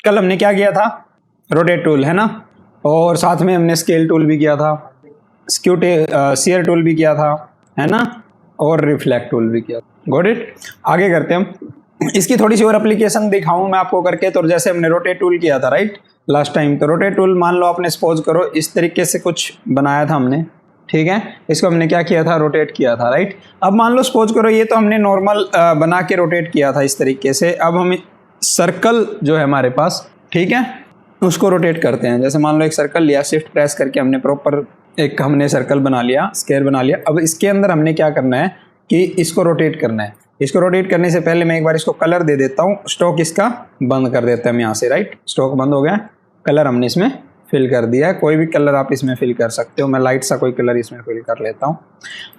कल हमने क्या किया था, रोटेट टूल है ना, और साथ में हमने स्केल टूल भी किया था, सीयर टूल भी किया था, है ना, और रिफ्लेक्ट टूल भी किया। Got it. आगे करते हैं हम। इसकी थोड़ी सी और एप्लीकेशन दिखाऊं मैं आपको करके। तो जैसे हमने रोटेट टूल किया था राइट लास्ट टाइम, तो रोटेट टूल मान लो आपने सपोज करो इस तरीके से कुछ बनाया था हमने, ठीक है, इसको हमने क्या किया था, रोटेट किया था राइट। अब मान लो सपोज करो ये तो हमने नॉर्मल बना के रोटेट किया था इस तरीके से। अब हम सर्कल जो है हमारे पास, ठीक है, उसको रोटेट करते हैं। जैसे मान लो एक सर्कल लिया, शिफ्ट प्रेस करके हमने प्रॉपर एक हमने सर्कल बना लिया, स्क्वायर बना लिया। अब इसके अंदर हमने क्या करना है कि इसको रोटेट करना है। इसको रोटेट करने से पहले मैं एक बार इसको कलर दे देता हूँ। स्ट्रोक इसका बंद कर देते हैं हम यहाँ से राइट। स्ट्रोक बंद हो गया, कलर हमने इसमें फिल कर दिया है। कोई भी कलर आप इसमें फिल कर सकते हो। मैं लाइट सा कोई कलर इसमें फिल कर लेता हूँ।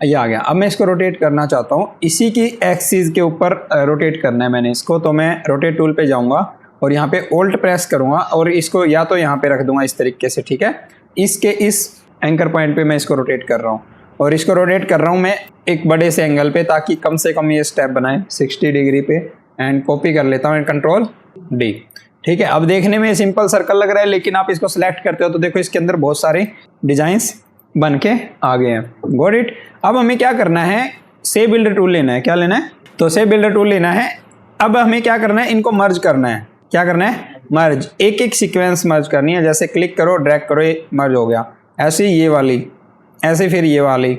ये आ गया। अब मैं इसको रोटेट करना चाहता हूँ, इसी की एक्सिस के ऊपर रोटेट करना है मैंने इसको। तो मैं रोटेट टूल पे जाऊँगा और यहाँ पे ओल्ट प्रेस करूँगा और इसको या तो यहाँ पे रख दूंगा इस तरीके से, ठीक है। इसके इस एंकर पॉइंट पे मैं इसको रोटेट कर रहा हूँ और इसको रोटेट कर रहा हूँ मैं एक बड़े से एंगल पे, ताकि कम से कम ये स्टेप बनाए 60 डिग्री पे। एंड कॉपी कर लेता हूँ, कंट्रोल डी, ठीक है। अब देखने में सिंपल सर्कल लग रहा है, लेकिन आप इसको सिलेक्ट करते हो तो देखो इसके अंदर बहुत सारे डिजाइंस बन के आ गए हैं। Got it. अब हमें क्या करना है, शेप बिल्डर टूल लेना है। क्या लेना है, तो शेप बिल्डर टूल लेना है। अब हमें क्या करना है, इनको मर्ज करना है। क्या करना है, मर्ज, एक एक सीक्वेंस मर्ज करनी है। जैसे क्लिक करो, ड्रैग करो, ये मर्ज हो गया। ऐसे ये वाली, ऐसे फिर ये वाली।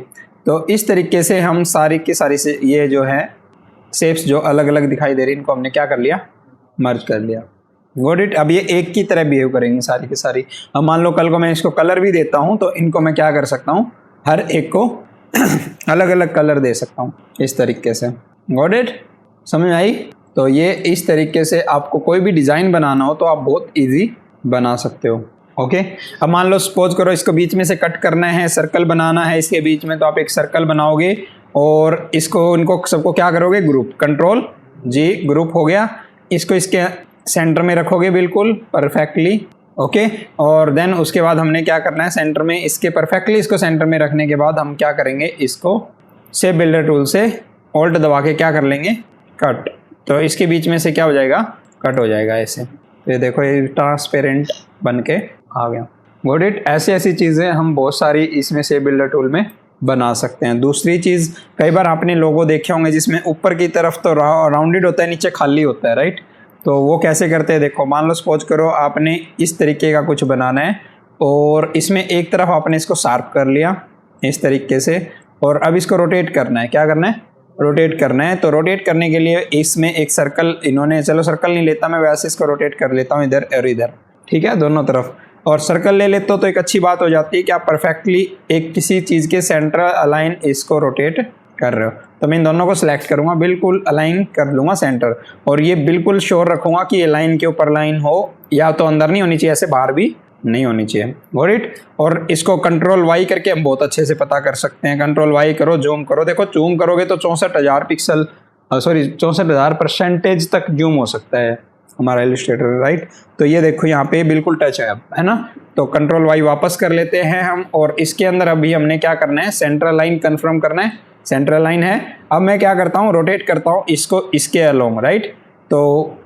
तो इस तरीके से हम सारी की सारी से ये जो है शेप्स जो अलग अलग दिखाई दे रही, इनको हमने क्या कर लिया, मर्ज कर लिया। Got it. अब ये एक की तरह बिहेव करेंगी सारी की सारी। अब मान लो कल को मैं इसको कलर भी देता हूँ, तो इनको मैं क्या कर सकता हूँ, हर एक को अलग अलग कलर दे सकता हूँ इस तरीके से। गॉट इट, समझ आई। तो ये इस तरीके से आपको कोई भी डिज़ाइन बनाना हो तो आप बहुत इजी बना सकते हो। ओके। अब मान लो सपोज करो इसको बीच में से कट करना है, सर्कल बनाना है इसके बीच में, तो आप एक सर्कल बनाओगे और इसको इनको सबको क्या करोगे, ग्रुप, कंट्रोल जी, ग्रुप हो गया। इसको इसके सेंटर में रखोगे बिल्कुल परफेक्टली, ओके। और देन उसके बाद हमने क्या करना है, सेंटर में इसके परफेक्टली इसको सेंटर में रखने के बाद हम क्या करेंगे, इसको शेप बिल्डर टूल से ऑल्ट दबा के क्या कर लेंगे, कट। तो इसके बीच में से क्या हो जाएगा, कट हो जाएगा ऐसे। तो ये देखो ये ट्रांसपेरेंट बन के आ गया। Got it. ऐसी ऐसी चीज़ें हम बहुत सारी इसमें शेप बिल्डर टूल में बना सकते हैं। दूसरी चीज़, कई बार आपने लोगो देखे होंगे जिसमें ऊपर की तरफ तो राउंडेड होता है, नीचे खाली होता है राइट। तो वो कैसे करते हैं, देखो मान लो सपोज करो आपने इस तरीके का कुछ बनाना है और इसमें एक तरफ आपने इसको शार्प कर लिया इस तरीके से, और अब इसको रोटेट करना है। क्या करना है, रोटेट करना है। तो रोटेट करने के लिए इसमें एक सर्कल इन्होंने, चलो सर्कल नहीं लेता मैं, वैसे इसको रोटेट कर लेता हूँ इधर और इधर, ठीक है, दोनों तरफ। और सर्कल ले लेते हो तो एक अच्छी बात हो जाती है कि आप परफेक्टली एक किसी चीज़ के सेंटर अलाइन इसको रोटेट कर रहे हो। तो मैं इन दोनों को सिलेक्ट करूंगा, बिल्कुल अलाइन कर लूंगा सेंटर, और ये बिल्कुल श्योर रखूंगा कि ये लाइन के ऊपर लाइन हो, या तो अंदर नहीं होनी चाहिए, ऐसे बाहर भी नहीं होनी चाहिए। Got it. और इसको कंट्रोल वाई करके हम बहुत अच्छे से पता कर सकते हैं। कंट्रोल वाई करो, जूम करो, देखो जूम करोगे तो 64,000 पिक्सल, सॉरी 64,000% तक जूम हो सकता है हमारा इलस्ट्रेटर राइट। तो ये देखो यहाँ पे बिल्कुल टच है ना। तो कंट्रोल वाई वापस कर लेते हैं हम, और इसके अंदर अभी हमने क्या करना है, सेंट्रल लाइन कंफर्म करना है। सेंट्रल लाइन है। अब मैं क्या करता हूँ, रोटेट करता हूँ इसको इसके अलोंग राइट। तो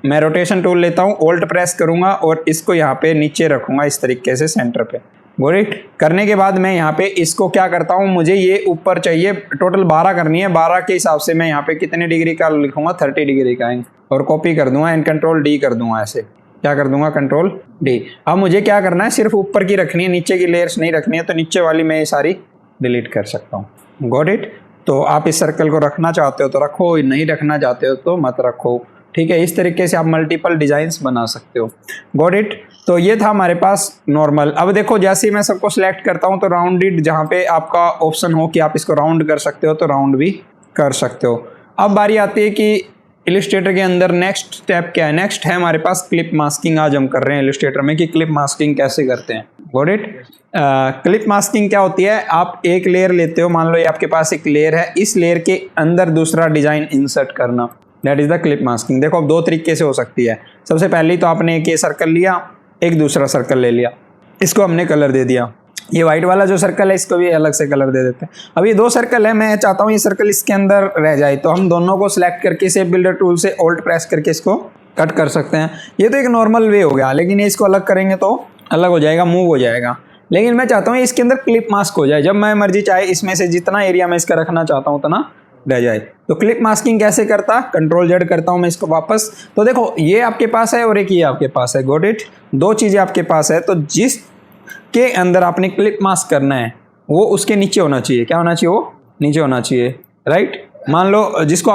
मैं रोटेशन टूल लेता हूँ, ओल्ट प्रेस करूँगा और इसको यहाँ पे नीचे रखूँगा इस तरीके से सेंटर पे। गोरिट करने के बाद मैं यहाँ पे इसको क्या करता हूँ, मुझे ये ऊपर चाहिए, टोटल 12 करनी है। 12 के हिसाब से मैं यहाँ पे कितने डिग्री का लिखूंगा, 30 डिग्री का, और कॉपी कर दूंगा एंड कंट्रोल डी कर दूंगा। ऐसे क्या कर दूंगा, कंट्रोल डी। अब मुझे क्या करना है, सिर्फ ऊपर की रखनी है, नीचे की लेयर्स नहीं रखनी है। तो नीचे वाली मैं ये सारी डिलीट कर सकता हूँ। Got it. तो आप इस सर्कल को रखना चाहते हो तो रखो, नहीं रखना चाहते हो तो मत रखो, ठीक है। इस तरीके से आप मल्टीपल डिजाइन्स बना सकते हो। Got it. तो ये था हमारे पास नॉर्मल। अब देखो जैसे ही मैं सबको सिलेक्ट करता हूँ तो राउंडेड, जहाँ पे आपका ऑप्शन हो कि आप इसको राउंड कर सकते हो तो राउंड भी कर सकते हो। अब बारी आती है कि इलस्ट्रेटर के अंदर नेक्स्ट स्टेप क्या है। नेक्स्ट है हमारे पास क्लिप मास्किंग। आज हम कर रहे हैं इलस्ट्रेटर में कि क्लिप मास्किंग कैसे करते हैं। Got it. क्लिप मास्किंग क्या होती है, आप एक लेयर लेते हो, मान लो ये आपके पास एक लेयर है, इस लेयर के अंदर दूसरा डिजाइन इंसर्ट करना, that is the clip masking. देखो अब दो तरीके से हो सकती है। सबसे पहले तो आपने एक ये सर्कल लिया, एक दूसरा सर्कल ले लिया, इसको हमने कलर दे दिया। ये व्हाइट वाला जो सर्कल है इसको भी अलग से कलर दे देते हैं। अब ये दो सर्कल है, मैं चाहता हूँ ये सर्कल इसके अंदर रह जाए, तो हम दोनों को सिलेक्ट करके शेप बिल्डर टूल से ऑल्ट प्रेस करके इसको कट कर सकते हैं। ये तो एक नॉर्मल वे हो गया, लेकिन इसको अलग करेंगे तो अलग हो जाएगा, मूव हो जाएगा। लेकिन मैं चाहता हूँ इसके अंदर क्लिप मास्क हो जाए, जब मैं मर्जी चाहे इसमें से जितना एरिया मैं इसका रखना चाहता हूँ उतना रह जाए। तो क्लिप मास्किंग कैसे करता, कंट्रोल जेड करता हूँ मैं इसको वापस। तो देखो ये आपके पास है और एक ये आपके पास है, गॉट इट, दो चीज़ें आपके पास है। तो जिस के अंदर आपने क्लिप मास्क करना है वो उसके नीचे होना चाहिए। क्या होना चाहिए, वो नीचे होना चाहिए, राइट। मान लो जिसको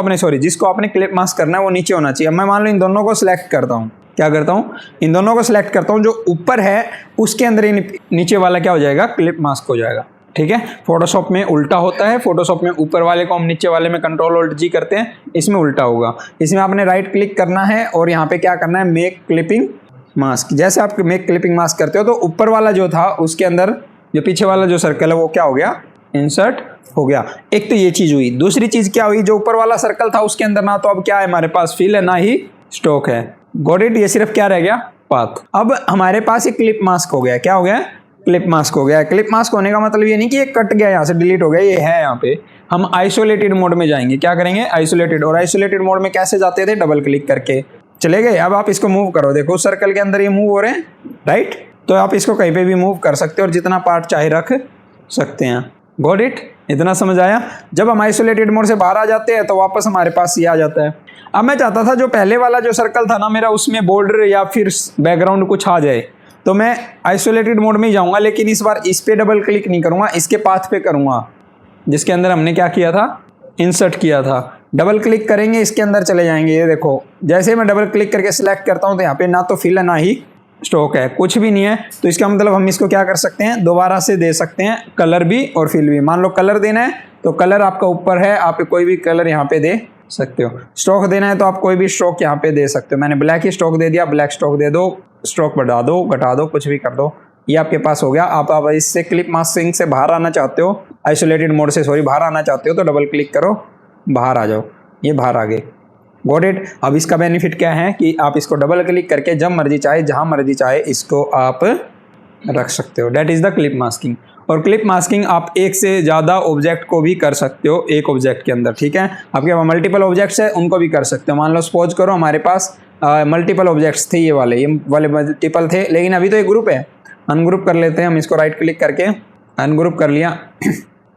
आपने क्लिप मास्क करना है वो नीचे होना चाहिए। अब मैं मान लो इन दोनों को सिलेक्ट करता हूँ, क्या करता हूँ, इन दोनों को सिलेक्ट करता हूँ, जो ऊपर है उसके अंदर ही नीचे वाला क्या हो जाएगा, क्लिप मास्क हो जाएगा, ठीक है। फोटोशॉप में उल्टा होता है, फोटोशॉप में ऊपर वाले को हम नीचे वाले में Ctrl+Alt+G करते हैं, इसमें उल्टा होगा। इसमें आपने राइट क्लिक करना है और यहाँ पे क्या करना है, मेक क्लिपिंग मास्क। जैसे आप मेक क्लिपिंग मास्क करते हो तो ऊपर वाला जो था उसके अंदर जो पीछे वाला जो सर्कल है वो क्या हो गया, इंसर्ट हो गया। एक तो ये चीज हुई। दूसरी चीज क्या हुई, जो ऊपर वाला सर्कल था उसके अंदर ना तो अब क्या है हमारे पास फिल है ना ही स्टॉक है, गॉट इट। ये सिर्फ क्या रह गया, पाथ। अब हमारे पास एक क्लिप मास्क हो गया, क्या हो गया, क्लिप मास्क हो गया। क्लिप मास्क होने का मतलब ये नहीं कि ये कट गया यहाँ से डिलीट हो गया, ये है यहाँ पे। हम आइसोलेटेड मोड में जाएंगे, क्या करेंगे, आइसोलेटेड। और आइसोलेटेड मोड में कैसे जाते थे, डबल क्लिक करके चले गए। अब आप इसको मूव करो, देखो सर्कल के अंदर ये मूव हो रहे हैं, राइट। तो आप इसको कहीं पे भी मूव कर सकते हो और जितना पार्ट चाहे रख सकते हैं, गॉट इट। इतना समझ आया। जब हम आइसोलेटेड मोड से बाहर आ जाते हैं तो वापस हमारे पास ये आ जाता है। अब मैं चाहता था जो पहले वाला जो सर्कल था ना मेरा, उसमें बॉर्डर या फिर बैकग्राउंड कुछ आ जाए, तो मैं आइसोलेटेड मोड में ही जाऊंगा, लेकिन इस बार इस पे डबल क्लिक नहीं करूंगा, इसके पाथ पे करूंगा जिसके अंदर हमने क्या किया था, इंसर्ट किया था। डबल क्लिक करेंगे, इसके अंदर चले जाएंगे। ये देखो जैसे मैं डबल क्लिक करके सिलेक्ट करता हूं तो यहाँ पे ना तो फिल है ना ही स्टॉक है, कुछ भी नहीं है। तो इसका मतलब हम इसको क्या कर सकते हैं, दोबारा से दे सकते हैं, कलर भी और फिल भी। मान लो कलर देना है तो कलर आपका ऊपर है, आप कोई भी कलर यहाँ पे दे सकते हो। स्ट्रोक देना है तो आप कोई भी स्ट्रोक यहाँ पे दे सकते हो। मैंने ब्लैक ही स्ट्रोक दे दिया, ब्लैक स्ट्रोक दे दो, स्ट्रोक बढ़ा दो, घटा दो, कुछ भी कर दो, ये आपके पास हो गया। आप इससे क्लिप मास्किंग से बाहर आना चाहते हो, आइसोलेटेड मोड से बाहर आना चाहते हो तो डबल क्लिक करो, बाहर आ जाओ, ये बाहर आ गए, गॉट इट। अब इसका बेनिफिट क्या है कि आप इसको डबल क्लिक करके जब मर्जी चाहे जहां मर्जी चाहे इसको आप रख सकते हो। That is the clip masking. और क्लिप मास्किंग आप एक से ज़्यादा ऑब्जेक्ट को भी कर सकते हो एक ऑब्जेक्ट के अंदर, ठीक है। आपके पास मल्टीपल ऑब्जेक्ट्स है, उनको भी कर सकते हो। मान लो सपोज करो हमारे पास मल्टीपल ऑब्जेक्ट्स थे, ये वाले मल्टीपल थे, लेकिन अभी तो एक ग्रुप है, अनग्रुप कर लेते हैं हम इसको, राइट क्लिक करके अनग्रुप कर लिया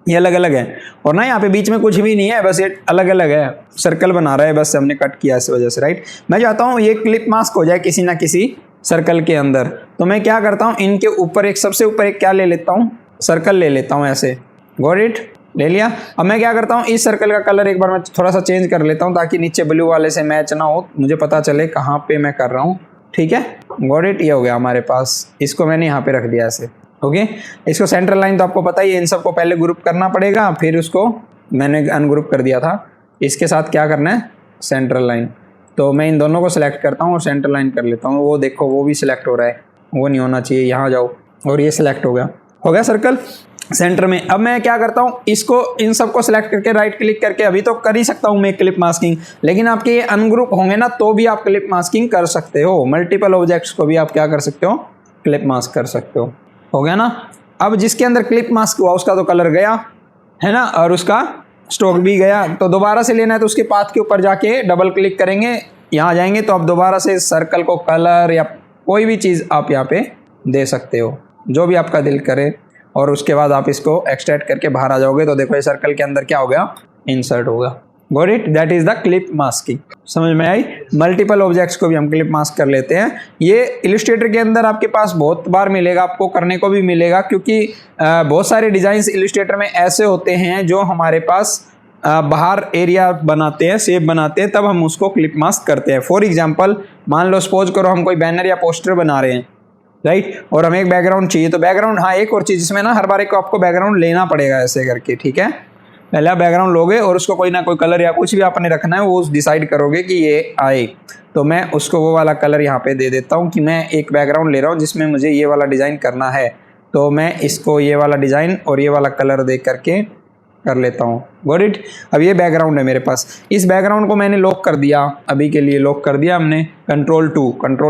ये अलग अलग है। और ना यहाँ पे बीच में कुछ भी नहीं है, बस ये अलग अलग है, सर्कल बना रहा है, बस हमने कट किया इस वजह से, राइट। मैं चाहता हूँ ये क्लिप मास्क हो जाए किसी ना किसी सर्कल के अंदर, तो मैं क्या करता हूँ, इनके ऊपर एक सबसे ऊपर एक क्या ले लेता हूँ, सर्कल ले लेता हूँ ऐसे, गॉट इट, ले लिया। अब मैं क्या करता हूँ, इस सर्कल का कलर एक बार मैं थोड़ा सा चेंज कर लेता हूँ ताकि नीचे ब्लू वाले से मैच ना हो, मुझे पता चले कहाँ पे मैं कर रहा हूँ, ठीक है, गॉट इट। ये हो गया हमारे पास, इसको मैंने यहाँ पे रख दिया ऐसे, ओके। इसको सेंट्रल लाइन तो आपको पता ही है, इन सबको पहले ग्रुप करना पड़ेगा, फिर उसको मैंने अनग्रुप कर दिया था। इसके साथ क्या करना है, सेंट्रल लाइन। तो मैं इन दोनों को सिलेक्ट करता हूँ और सेंट्रल लाइन कर लेता हूँ। वो देखो वो भी सिलेक्ट हो रहा है, वो नहीं होना चाहिए, यहाँ जाओ, और ये सिलेक्ट हो गया सर्कल सेंटर में। अब मैं क्या करता हूँ, इसको इन सबको सिलेक्ट करके राइट क्लिक करके अभी तो कर ही सकता हूँ मैं क्लिप मास्किंग, लेकिन आपके ये अनग्रुप होंगे ना तो भी आप क्लिप मास्किंग कर सकते हो। मल्टीपल ऑब्जेक्ट्स को भी आप क्या कर सकते हो, क्लिप मास्क कर सकते हो गया ना। अब जिसके अंदर क्लिप मास्क हुआ उसका तो कलर गया है ना, और उसका स्ट्रोक भी गया। तो दोबारा से लेना है तो उसके पाथ के ऊपर जाके डबल क्लिक करेंगे, यहाँ जाएंगे तो आप दोबारा से सर्कल को कलर या कोई भी चीज़ आप यहाँ पे दे सकते हो, जो भी आपका दिल करे। और उसके बाद आप इसको एक्सट्रैक्ट करके बाहर आ जाओगे तो देखो ये सर्कल के अंदर क्या हो गया, इंसर्ट होगा, got it. That is the clip masking. समझ में आई। मल्टीपल ऑब्जेक्ट्स को भी हम क्लिप मास्क कर लेते हैं। ये इलिस्ट्रेटर के अंदर आपके पास बहुत बार मिलेगा, आपको करने को भी मिलेगा, क्योंकि बहुत सारे डिजाइन्स इलिस्ट्रेटर में ऐसे होते हैं जो हमारे पास बाहर एरिया बनाते हैं, शेप बनाते हैं, तब हम उसको क्लिप मास्क करते हैं। फॉर एग्जाम्पल मान लो सपोज करो हम कोई बैनर या पोस्टर बना रहे हैं, राइट, और हमें एक बैकग्राउंड चाहिए। तो बैकग्राउंड, हाँ एक और चीज़ इसमें ना, हर बार एक आपको बैकग्राउंड लेना पड़ेगा ऐसे करके, ठीक है। पहले आप बैकग्राउंड लोगे और उसको कोई ना कोई कलर या कुछ भी आपने रखना है, वो डिसाइड करोगे कि ये आए। तो मैं उसको वो वाला कलर यहाँ पे दे देता हूँ कि मैं एक बैकग्राउंड ले रहा हूँ जिसमें मुझे ये वाला डिज़ाइन करना है, तो मैं इसको ये वाला डिज़ाइन और ये वाला कलर दे करके कर लेता हूँ, गॉट इट। अब ये बैकग्राउंड है मेरे पास, इस बैकग्राउंड को मैंने लॉक कर दिया, अभी के लिए लॉक कर दिया हमने, कंट्रोल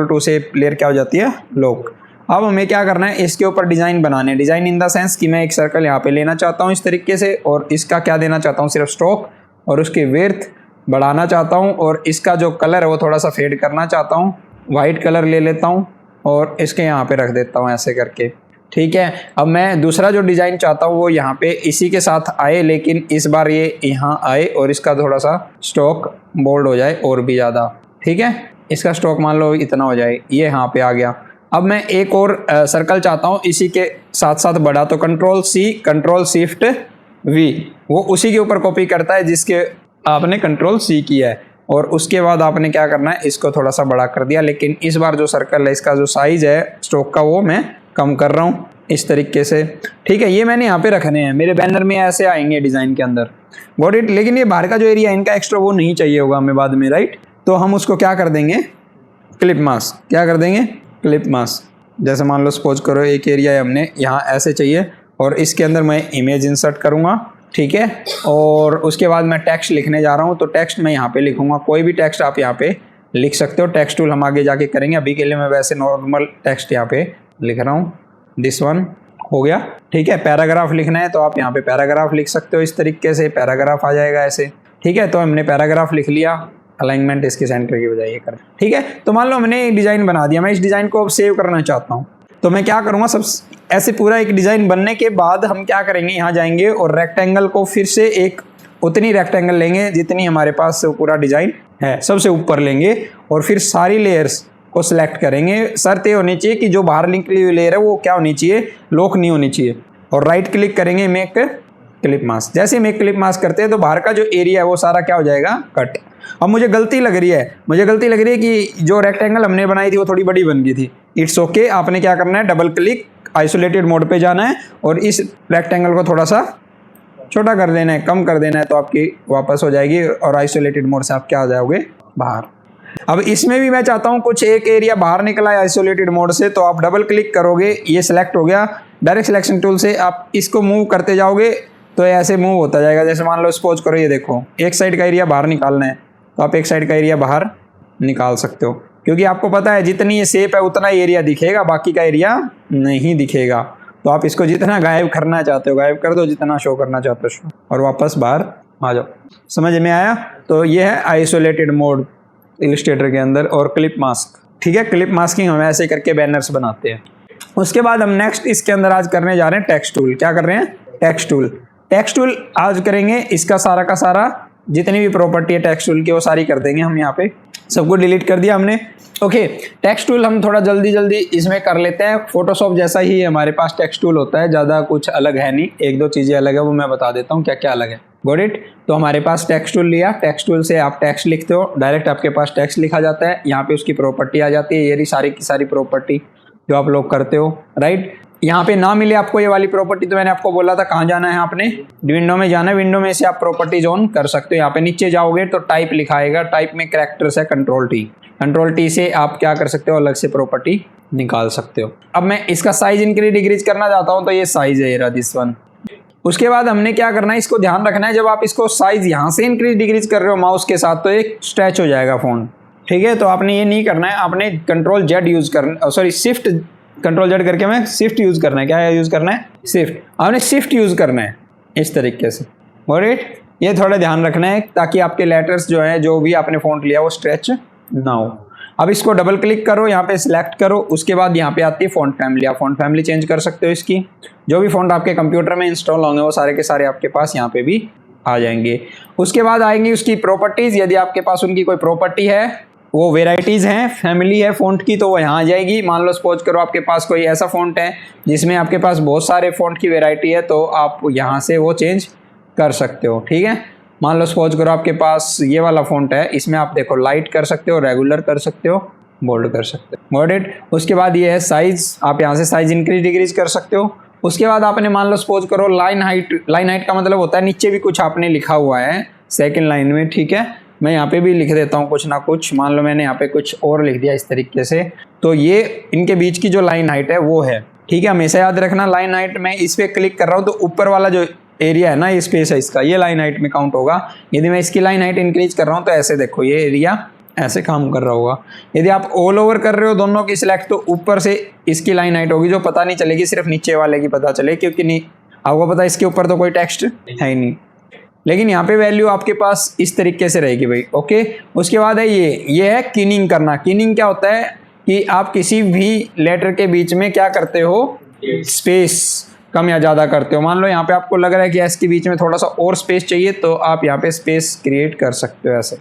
2 से लेयर क्या हो जाती है, लॉक। अब हमें क्या करना है, इसके ऊपर डिज़ाइन बनाने, डिज़ाइन इन द सेंस कि मैं एक सर्कल यहाँ पे लेना चाहता हूँ इस तरीके से, और इसका क्या देना चाहता हूँ, सिर्फ स्ट्रोक, और उसकी विड्थ बढ़ाना चाहता हूँ और इसका जो कलर है वो थोड़ा सा फेड करना चाहता हूँ। वाइट कलर ले लेता हूँ और इसके यहाँ पे रख देता हूँ ऐसे करके, ठीक है। अब मैं दूसरा जो डिज़ाइन चाहता हूँ वो यहाँ पे इसी के साथ आए, लेकिन इस बार ये यहाँ आए और इसका थोड़ा सा स्ट्रोक बोल्ड हो जाए और भी ज़्यादा, ठीक है। इसका स्ट्रोक मान लो इतना हो जाए, ये यहाँ पे आ गया। अब मैं एक और सर्कल चाहता हूँ इसी के साथ साथ बड़ा, तो control C control shift V, वो उसी के ऊपर कॉपी करता है जिसके आपने कंट्रोल सी किया है। और उसके बाद आपने क्या करना है, इसको थोड़ा सा बड़ा कर दिया, लेकिन इस बार जो सर्कल है इसका जो साइज है स्ट्रोक का वो मैं कम कर रहा हूँ इस तरीके से, ठीक है। ये मैंने यहाँ पे रखने हैं, मेरे बैनर में ऐसे आएंगे डिज़ाइन के अंदर, गॉट इट। लेकिन ये बाहर का जो एरिया है इनका एक्स्ट्रा वो नहीं चाहिए होगा हमें बाद में, राइट। तो हम उसको क्या कर देंगे, क्लिप मास्क, क्या कर देंगे, क्लिप मास्क। जैसे मान लो सपोज करो एक एरिया है हमने यहाँ ऐसे चाहिए और इसके अंदर मैं इमेज इंसर्ट करूँगा, ठीक है। और उसके बाद मैं टेक्स्ट लिखने जा रहा हूँ, तो टेक्स्ट मैं यहाँ पे लिखूँगा, कोई भी टेक्स्ट आप यहाँ पे लिख सकते हो। टेक्स्ट टूल हम आगे जाके करेंगे, अभी के लिए मैं वैसे नॉर्मल टेक्स्ट यहाँ पे लिख रहा हूँ। दिस वन हो गया, ठीक है। पैराग्राफ लिखना है तो आप यहाँ पे पैराग्राफ लिख सकते हो, इस तरीके से पैराग्राफ आ जाएगा ऐसे, ठीक है। तो हमने पैराग्राफ लिख लिया, अलाइनमेंट इसके सेंटर की बजाय ये कर, ठीक है। तो मान लो हमने एक डिज़ाइन बना दिया, मैं इस डिज़ाइन को अब सेव करना चाहता हूँ, तो मैं क्या करूँगा, सब ऐसे पूरा एक डिज़ाइन बनने के बाद हम क्या करेंगे, यहाँ जाएंगे और रेक्टेंगल को फिर से एक उतनी रेक्टेंगल लेंगे जितनी हमारे पास पूरा डिज़ाइन है, सबसे ऊपर लेंगे और फिर सारी लेयर्स को सिलेक्ट करेंगे। शर्त ये होनी चाहिए कि जो बाहर निकली हुई लेयर है वो क्या होनी चाहिए, लॉक नहीं होनी चाहिए। और राइट क्लिक करेंगे, मेक क्लिप मास्क। जैसे मेक क्लिप मास्क करते हैं तो बाहर का जो एरिया है वो सारा क्या हो जाएगा, कट। अब मुझे गलती लग रही है कि जो रेक्टेंगल हमने बनाई थी वो थोड़ी बड़ी बन गई थी। इट्स ओके, आपने क्या करना है, डबल क्लिक आइसोलेटेड मोड पे जाना है और इस रेक्टेंगल को थोड़ा सा छोटा कर देना है, कम कर देना है, तो आपकी वापस हो जाएगी और आइसोलेटेड मोड से आप क्या आ जाओगे, बाहर। अब इसमें भी मैं चाहता हूँ कुछ एक एरिया बाहर निकला है आइसोलेटेड मोड से, तो आप डबल क्लिक करोगे, ये सिलेक्ट हो गया। डायरेक्ट सिलेक्शन टूल से आप इसको मूव करते जाओगे तो ऐसे मूव होता जाएगा। जैसे मान लो सपोज करो, ये देखो एक साइड का एरिया बाहर निकालना है तो आप एक साइड का एरिया बाहर निकाल सकते हो, क्योंकि आपको पता है जितनी ये शेप है उतना ही एरिया दिखेगा, बाकी का एरिया नहीं दिखेगा। तो आप इसको जितना गायब करना चाहते हो गायब कर दो, जितना शो करना चाहते हो शो, और वापस बाहर आ जाओ। समझ में आया? तो ये है आइसोलेटेड मोड इलस्ट्रेटर के अंदर और क्लिप मास्क, ठीक है। क्लिप मास्किंग हम ऐसे करके बैनर्स बनाते हैं। उसके बाद हम नेक्स्ट इसके अंदर आज करने जा रहे हैं टेक्स्ट टूल। क्या कर रहे हैं, टेक्स्ट टूल। टेक्स्ट टूल आज करेंगे, इसका सारा का सारा जितनी भी प्रॉपर्टी है टेक्स्ट टूल की वो सारी कर देंगे हम। यहाँ पे सबको डिलीट कर दिया हमने। ओके, टेक्स्ट टूल हम थोड़ा जल्दी इसमें कर लेते हैं। फोटोशॉप जैसा ही हमारे पास टेक्स्ट टूल होता है, ज़्यादा कुछ अलग है नहीं। एक दो चीज़ें अलग है वो मैं बता देता हूँ क्या क्या अलग है। Got it? तो हमारे पास टेक्स्ट टूल लिया, टेक्स्ट टूल से आप टेक्स्ट लिखते हो, डायरेक्ट आपके पास टेक्स्ट लिखा जाता है। यहाँ पे उसकी प्रॉपर्टी आ जाती है, ये सारी की सारी प्रॉपर्टी जो आप लोग करते हो, राइट। यहाँ पे ना मिले आपको ये वाली प्रॉपर्टी तो मैंने आपको बोला था कहाँ जाना है, आपने विंडो में जाना है। विंडो में से आप प्रॉपर्टीज ऑन कर सकते हो। यहाँ पे नीचे जाओगे तो टाइप लिखाएगा, टाइप में कैरेक्टर्स है कंट्रोल टी से आप क्या कर सकते हो, अलग से प्रॉपर्टी निकाल सकते हो। अब मैं इसका साइज इंक्रीज डिक्रीज करना चाहता हूँ तो ये साइज है दिस वन। उसके बाद हमने क्या करना है, इसको ध्यान रखना है, जब आप इसको साइज यहाँ से इंक्रीज डिक्रीज कर रहे हो माउस के साथ तो एक स्ट्रेच हो जाएगा फ़ोन, ठीक है। तो आपने ये नहीं करना है, आपने कंट्रोल जेड यूज़ करना, सॉरी शिफ्ट कंट्रोल जेड करके मैं शिफ्ट यूज़ करना है। क्या यूज़ करना है, शिफ्ट। आपने शिफ्ट यूज़ करना है इस तरीके से। और ये थोड़ा ध्यान रखना है ताकि आपके लेटर्स जो है, जो भी आपने फ़ॉन्ट लिया वो स्ट्रेच ना हो। अब इसको डबल क्लिक करो, यहाँ पे सिलेक्ट करो, उसके बाद यहाँ पे आती है फ़ॉन्ट फैमिली। आप फ़ॉन्ट फैमिली चेंज कर सकते हो इसकी। जो भी फ़ॉन्ट आपके कंप्यूटर में इंस्टॉल होंगे वो सारे के सारे आपके पास यहाँ पे भी आ जाएंगे। उसके बाद आएंगी उसकी प्रॉपर्टीज़। यदि आपके पास उनकी कोई प्रॉपर्टी है, वो वेराइटीज़ हैं, फैमिली है फ़ॉन्ट की, तो वो यहाँ आ जाएगी। मान लो सपोज करो आपके पास कोई ऐसा फ़ॉन्ट है जिसमें आपके पास बहुत सारे फ़ॉन्ट की वेराइटी है, तो आप यहाँ से वो चेंज कर सकते हो, ठीक है। मान लो सपोज करो आपके पास ये वाला फ़ॉन्ट है, इसमें आप देखो लाइट कर सकते हो, रेगुलर कर सकते हो, बोल्ड कर सकते हो। Got it? उसके बाद ये है साइज़, आप यहाँ से साइज़ इंक्रीज डिक्रीज कर सकते हो। उसके बाद आपने मान लो सपोज करो लाइन हाइट का मतलब होता है नीचे भी कुछ आपने लिखा हुआ है सेकंड लाइन में, ठीक है। मैं यहाँ पे भी लिख देता हूँ कुछ ना कुछ। मान लो मैंने यहाँ पे कुछ और लिख दिया इस तरीके से, तो ये इनके बीच की जो लाइन हाइट है वो है, ठीक है। हमेशा याद रखना लाइन हाइट, मैं इस पर क्लिक कर रहा हूँ तो ऊपर वाला जो एरिया है ना, ये स्पेस है इसका, ये लाइन हाइट में काउंट होगा। यदि मैं इसकी लाइन हाइट इंक्रीज कर रहा हूँ तो ऐसे देखो ये एरिया ऐसे काम कर रहा होगा। यदि आप ऑल ओवर कर रहे हो दोनों की सिलेक्ट, तो ऊपर से इसकी लाइन हाइट होगी जो पता नहीं चलेगी, सिर्फ नीचे वाले की पता चले, क्योंकि नहीं आपको पता इसके ऊपर तो कोई टेक्स्ट है ही नहीं। लेकिन यहाँ पे वैल्यू आपके पास इस तरीके से रहेगी भाई। ओके, उसके बाद है ये है कीनिंग करना। कीनिंग क्या होता है कि आप किसी भी लेटर के बीच में क्या करते हो, स्पेस कम या ज़्यादा करते हो। मान लो यहाँ पे आपको लग रहा है कि एस के बीच में थोड़ा सा और स्पेस चाहिए, तो आप यहाँ पे स्पेस क्रिएट कर सकते हो। ऐसे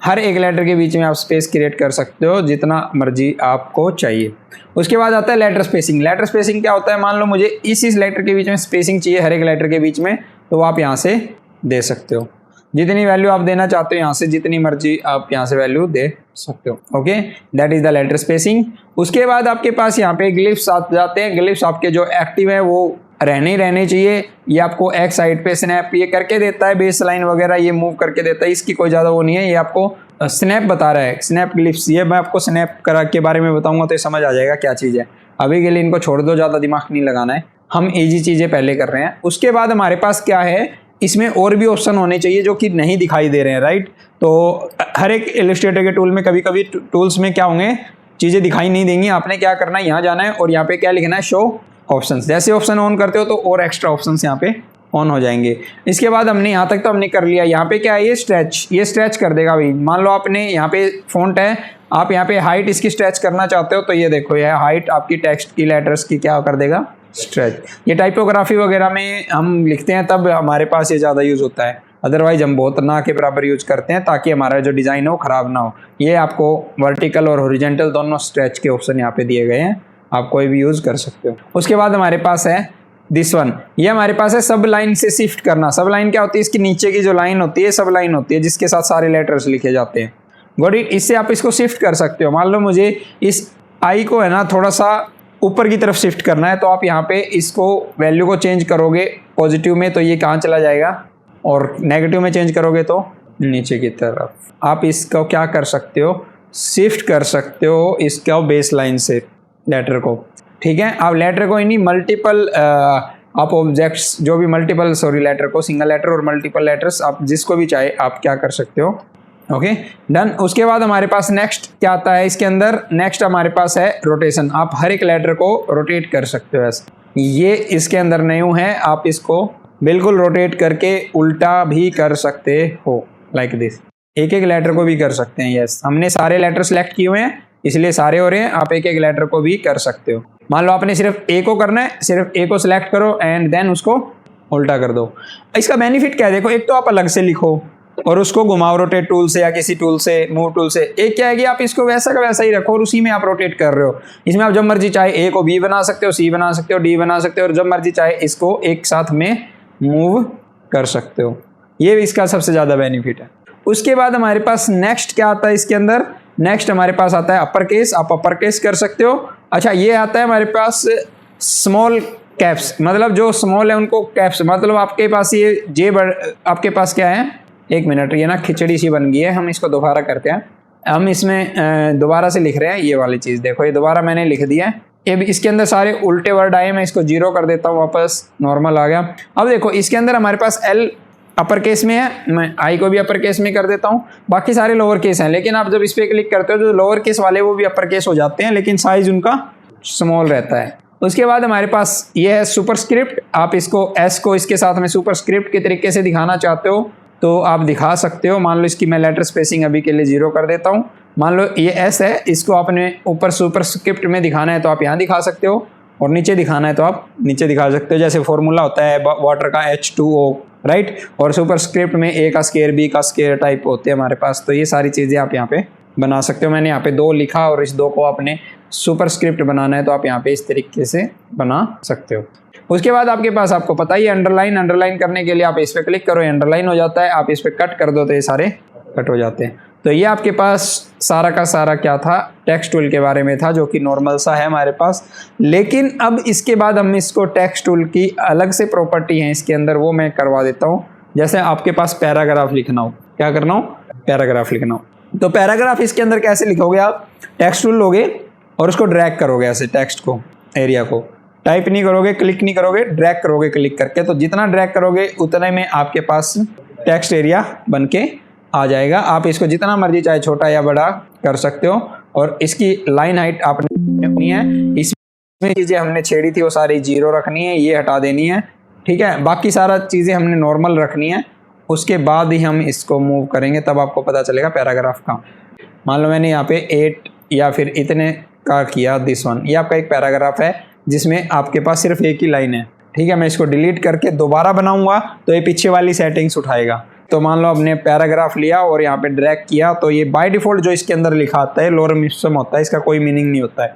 हर एक लेटर के बीच में आप स्पेस क्रिएट कर सकते हो जितना मर्जी आपको चाहिए। उसके बाद आता है लेटर स्पेसिंग। लेटर स्पेसिंग क्या होता है, मान लो मुझे इस लेटर के बीच में स्पेसिंग चाहिए हर एक लेटर के बीच में, तो आप यहाँ से दे सकते हो। जितनी वैल्यू आप देना चाहते हो यहाँ से, जितनी मर्जी आप यहाँ से वैल्यू दे सकते हो। Okay, that is the letter spacing. उसके बाद आपके पास यहाँ पे ग्लिफ्स आ जाते हैं। ग्लिफ्स आपके जो एक्टिव है वो रहने चाहिए। ये आपको एक साइड पे स्नैप ये करके देता है, बेस लाइन वगैरह ये मूव करके देता है। इसकी कोई ज़्यादा वो नहीं है, ये आपको स्नैप बता रहा है, स्नैप ग्लिफ्स। ये मैं आपको स्नैप करा के बारे में बताऊंगा तो ये समझ आ जाएगा क्या चीज़ है। अभी के लिए इनको छोड़ दो, ज़्यादा दिमाग नहीं लगाना है, हम इजी चीज़ें पहले कर रहे हैं। उसके बाद हमारे पास क्या है, इसमें और भी ऑप्शन होने चाहिए जो कि नहीं दिखाई दे रहे हैं, राइट। तो हर एक इलस्ट्रेटर के टूल में कभी कभी टूल्स में क्या होंगे, चीज़ें दिखाई नहीं देंगी। आपने क्या करना है, यहाँ जाना है और यहाँ पे क्या लिखना है, शो ऑप्शंस। जैसे ऑप्शन ऑन करते हो तो और एक्स्ट्रा ऑप्शंस यहाँ पे ऑन हो जाएंगे। इसके बाद हमने यहाँ तक तो हमने कर लिया। यहाँ पे क्या है, ये स्ट्रेच कर देगा भाई। मान लो आपने यहाँ पे फॉन्ट है, आप यहाँ पे हाइट इसकी स्ट्रेच करना चाहते हो, तो ये देखो ये हाइट आपकी टेक्स्ट की लेटर्स की क्या कर देगा, स्ट्रेच। ये टाइपोग्राफी वगैरह में हम लिखते हैं तब हमारे पास ये ज़्यादा यूज़ होता है, अदरवाइज हम बहुत ना के बराबर यूज करते हैं ताकि हमारा जो डिज़ाइन है वो ख़राब ना हो। ये आपको वर्टिकल और हॉरिजॉन्टल दोनों स्ट्रेच के ऑप्शन यहाँ पे दिए गए हैं, आप कोई भी यूज़ कर सकते हो। उसके बाद हमारे पास है दिस वन, ये हमारे पास है सब लाइन से शिफ्ट करना। सब लाइन क्या होती है, इसकी नीचे की जो लाइन होती है सब लाइन होती है जिसके साथ सारे लेटर्स लिखे जाते हैं। Got it. इससे आप इसको शिफ्ट कर सकते हो। मान लो मुझे इस आई को है ना थोड़ा सा ऊपर की तरफ शिफ्ट करना है, तो आप यहाँ पे इसको वैल्यू को चेंज करोगे पॉजिटिव में तो ये कहाँ चला जाएगा, और नेगेटिव में चेंज करोगे तो नीचे की तरफ। आप इसको क्या कर सकते हो, शिफ्ट कर सकते हो इसका बेस लाइन से लेटर को। ठीक है, आप लेटर को इन्हीं मल्टीपल आप ऑब्जेक्ट्स जो भी मल्टीपल लेटर को, सिंगल लेटर और मल्टीपल लेटर्स आप जिसको भी चाहे आप क्या कर सकते हो। Okay, done. उसके बाद हमारे पास नेक्स्ट क्या आता है इसके अंदर, नेक्स्ट हमारे पास है रोटेशन। आप हर एक लेटर को रोटेट कर सकते हो ऐसे। ये इसके अंदर न्यू है, आप इसको बिल्कुल रोटेट करके उल्टा भी कर सकते हो, लाइक दिस। एक एक लेटर को भी कर सकते हैं। यस, हमने सारे लेटर सेलेक्ट किए हुए हैं इसलिए सारे हो रहे हैं। आप एक एक लेटर को भी कर सकते हो। मान लो आपने सिर्फ ए को करना है, सिर्फ ए को सिलेक्ट करो एंड देन उसको उल्टा कर दो। इसका बेनिफिट क्या है देखो, एक तो आप अलग से लिखो और उसको घुमाओ रोटेट टूल से या किसी टूल से, मूव टूल से। एक क्या है कि आप इसको वैसा का वैसा ही रखो और उसी में आप रोटेट कर रहे हो। इसमें आप जब मर्जी चाहे ए को बी बना सकते हो, सी बना सकते हो, डी बना सकते हो, और जब मर्जी चाहे इसको एक साथ में मूव कर सकते हो। ये भी इसका सबसे ज़्यादा बेनिफिट है। उसके बाद हमारे पास नेक्स्ट क्या आता है इसके अंदर, नेक्स्ट हमारे पास आता है अपर केस। आप अपर केस कर सकते हो। अच्छा, ये आता है हमारे पास स्मॉल कैप्स, मतलब जो स्मॉल है उनको कैप्स, मतलब आपके पास ये आपके पास क्या है, एक मिनट, ये ना खिचड़ी सी बन गई है, हम इसको दोबारा करते हैं। हम इसमें दोबारा से लिख रहे हैं ये वाली चीज़। देखो ये दोबारा मैंने लिख दिया है। ये इसके अंदर सारे उल्टे वर्ड आए, मैं इसको 0 कर देता हूँ, वापस नॉर्मल आ गया। अब देखो इसके अंदर हमारे पास एल अपर केस में है, मैं आई को भी अपर केस में कर देता हूँ, बाकी सारे लोअर केस हैं। लेकिन आप जब इस पर क्लिक करते हो जो लोअर केस वाले वो भी अपर केस हो जाते हैं, लेकिन साइज उनका स्मॉल रहता है। उसके बाद हमारे पास ये है सुपरस्क्रिप्ट। आप इसको एस को इसके साथ में सुपरस्क्रिप्ट के तरीके से दिखाना चाहते हो तो आप दिखा सकते हो। मान लो इसकी मैं लेटर स्पेसिंग अभी के लिए 0 कर देता हूँ। मान लो ये एस है, इसको आपने ऊपर सुपरस्क्रिप्ट में दिखाना है तो आप यहाँ दिखा सकते हो, और नीचे दिखाना है तो आप नीचे दिखा सकते हो। जैसे फॉर्मूला होता है वाटर का H2O, राइट, और सुपरस्क्रिप्ट में ए का स्केयर, बी का स्केयर टाइप होते हैं हमारे पास। तो ये सारी चीज़ें आप यहाँ पे बना सकते हो। मैंने यहाँ पे 2 लिखा और इस 2 को आपने सुपरस्क्रिप्ट बनाना है तो आप यहाँ पे इस तरीके से बना सकते हो। उसके बाद आपके पास, आपको पता ही अंडरलाइन करने के लिए आप इस पर क्लिक करो, अंडरलाइन हो जाता है। आप इस पर कट कर दो तो ये सारे कट हो जाते हैं। तो ये आपके पास सारा का सारा क्या था, टेक्स्ट टूल के बारे में था, जो कि नॉर्मल सा है हमारे पास। लेकिन अब इसके बाद हम इसको टेक्स्ट टूल की अलग से प्रॉपर्टी है इसके अंदर, वो मैं करवा देता हूँ। जैसे आपके पास पैराग्राफ लिखना हो, क्या करना हो, पैराग्राफ लिखना हो, तो पैराग्राफ इसके अंदर कैसे लिखोगे, आप टेक्स्ट टूल लोगे और उसको ड्रैग करोगे ऐसे, टेक्स्ट को, एरिया को टाइप नहीं करोगे, क्लिक नहीं करोगे, ड्रैग करोगे क्लिक करके। तो जितना ड्रैग करोगे उतने में आपके पास टेक्स्ट एरिया बन के आ जाएगा। आप इसको जितना मर्जी चाहे छोटा या बड़ा कर सकते हो। और इसकी लाइन हाइट आपने रखनी है, इसमें चीज़ें हमने छेड़ी थी वो सारी 0 रखनी है, ये हटा देनी है, ठीक है। बाकी सारा चीज़ें हमने नॉर्मल रखनी है। उसके बाद ही हम इसको मूव करेंगे, तब आपको पता चलेगा पैराग्राफ का। मान लो मैंने यहाँ पे 8 या फिर इतने का किया, दिस वन, ये आपका एक पैराग्राफ है जिसमें आपके पास सिर्फ एक ही लाइन है। ठीक है, मैं इसको डिलीट करके दोबारा बनाऊंगा तो ये पीछे वाली सेटिंग्स उठाएगा। तो मान लो आपने पैराग्राफ लिया और यहाँ पे ड्रैग किया, तो ये बाय डिफॉल्ट जो इसके अंदर लिखा आता है लोरम इप्सम होता है, इसका कोई मीनिंग नहीं होता है,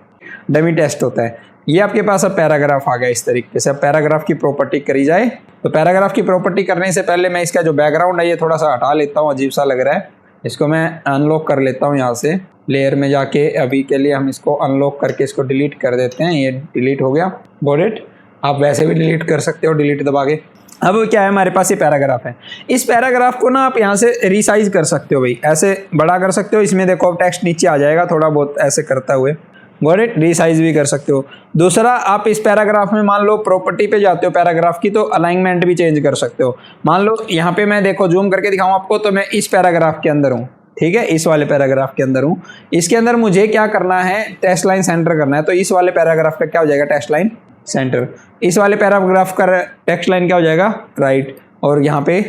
डमी टेस्ट होता है। ये आपके पास अब पैराग्राफ आ गया इस तरीके से। अब पैराग्राफ की प्रॉपर्टी करी जाए, तो पैराग्राफ की प्रॉपर्टी करने से पहले मैं इसका जो बैकग्राउंड है ये थोड़ा सा हटा लेता हूँ, अजीब सा लग रहा है। इसको मैं अनलॉक कर लेता हूँ यहाँ से, लेयर में जाके अभी के लिए हम इसको अनलॉक करके इसको डिलीट कर देते हैं। ये डिलीट हो गया, गॉट इट। आप वैसे भी डिलीट कर सकते हो डिलीट दबा के। अब क्या है, हमारे पास ये पैराग्राफ है। इस पैराग्राफ को ना आप यहाँ से रिसाइज कर सकते हो भाई, ऐसे बड़ा कर सकते हो। इसमें देखो अब टेक्स्ट नीचे आ जाएगा थोड़ा बहुत ऐसे करता हुए, गॉट इट। रिसाइज भी कर सकते हो। दूसरा, आप इस पैराग्राफ में मान लो प्रॉपर्टी पे जाते हो पैराग्राफ की, तो अलाइनमेंट भी चेंज कर सकते हो। मान लो यहाँ पे मैं देखो जूम करके दिखाऊं आपको, तो मैं इस पैराग्राफ के अंदर हूँ, ठीक है, इस वाले पैराग्राफ के अंदर हूँ। इसके अंदर मुझे क्या करना है, टेक्स्ट लाइन सेंटर करना है। तो इस वाले पैराग्राफ का क्या हो जाएगा, टेक्स्ट लाइन सेंटर। इस वाले पैराग्राफ का टेक्स्ट लाइन क्या हो जाएगा, राइट, और यहाँ पे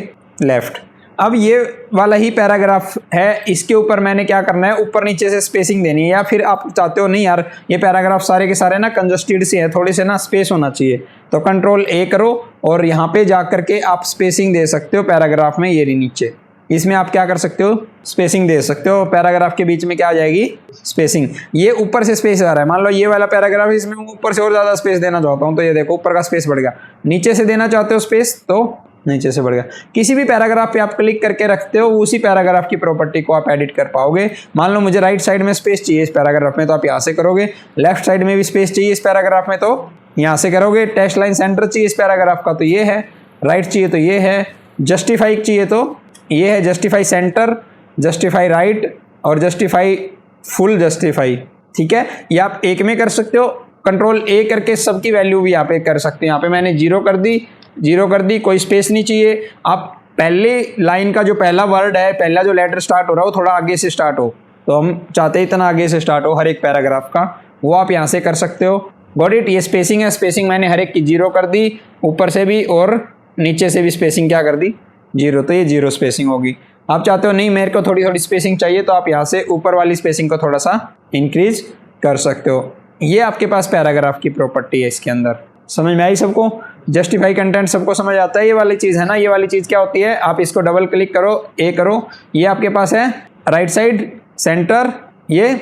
लेफ्ट। अब ये वाला ही पैराग्राफ है, इसके ऊपर मैंने क्या करना है, ऊपर नीचे से स्पेसिंग देनी है। या फिर आप चाहते हो नहीं यार ये पैराग्राफ सारे के सारे ना कंजस्टेड से है, थोड़े से ना स्पेस होना चाहिए, तो कंट्रोल A करो और यहाँ पे जा करके आप स्पेसिंग दे सकते हो पैराग्राफ में। ये रही नीचे, इसमें आप क्या कर सकते हो, स्पेसिंग दे सकते हो। पैराग्राफ के बीच में क्या आ जाएगी, स्पेसिंग। ये ऊपर से स्पेस आ रहा है, मान लो ये वाला पैराग्राफ, इसमें ऊपर से और ज़्यादा स्पेस देना चाहता हूँ, तो ये देखो ऊपर का स्पेस बढ़ गया। नीचे से देना चाहते हो स्पेस, तो नीचे से बढ़ गया। किसी भी पैराग्राफ पे आप क्लिक करके रखते हो, उसी पैराग्राफ की प्रॉपर्टी को आप एडिट कर पाओगे। मान लो मुझे राइट साइड में स्पेस चाहिए इस पैराग्राफ में, तो आप यहाँ से करोगे। लेफ्ट साइड में भी स्पेस चाहिए इस पैराग्राफ में, तो यहाँ से करोगे। टेक्स्ट लाइन सेंटर चाहिए इस पैराग्राफ का, तो ये है। राइट चाहिए तो ये है। जस्टिफाई चाहिए तो ये है, जस्टिफाई सेंटर, जस्टिफाई राइट और जस्टिफाई फुल जस्टिफाई। ठीक है, ये आप एक में कर सकते हो। कंट्रोल A करके सबकी वैल्यू भी यहाँ पे कर सकते हैं। यहाँ पे मैंने 0 कर दी, कोई स्पेस नहीं चाहिए। आप पहले लाइन का जो पहला वर्ड है, पहला जो लेटर स्टार्ट हो रहा हो, थोड़ा आगे से स्टार्ट हो, तो हम चाहते हैं इतना आगे से स्टार्ट हो हर एक पैराग्राफ का, वो आप यहाँ से कर सकते हो। Got it. ये स्पेसिंग है, स्पेसिंग मैंने हर एक की 0 कर दी, ऊपर से भी और नीचे से भी स्पेसिंग क्या कर दी, 0, तो ये 0 स्पेसिंग होगी। आप चाहते हो नहीं मेरे को थोड़ी थोड़ी स्पेसिंग चाहिए, तो आप यहाँ से ऊपर वाली स्पेसिंग को थोड़ा सा इंक्रीज कर सकते हो। ये आपके पास पैराग्राफ की प्रॉपर्टी है इसके अंदर। समझ में आई सबको? जस्टिफाई कंटेंट सबको समझ आता है? ये वाली चीज़ है ना, ये वाली चीज़ क्या होती है, आप इसको डबल क्लिक करो, A करो, ये आपके पास है राइट साइड सेंटर, ये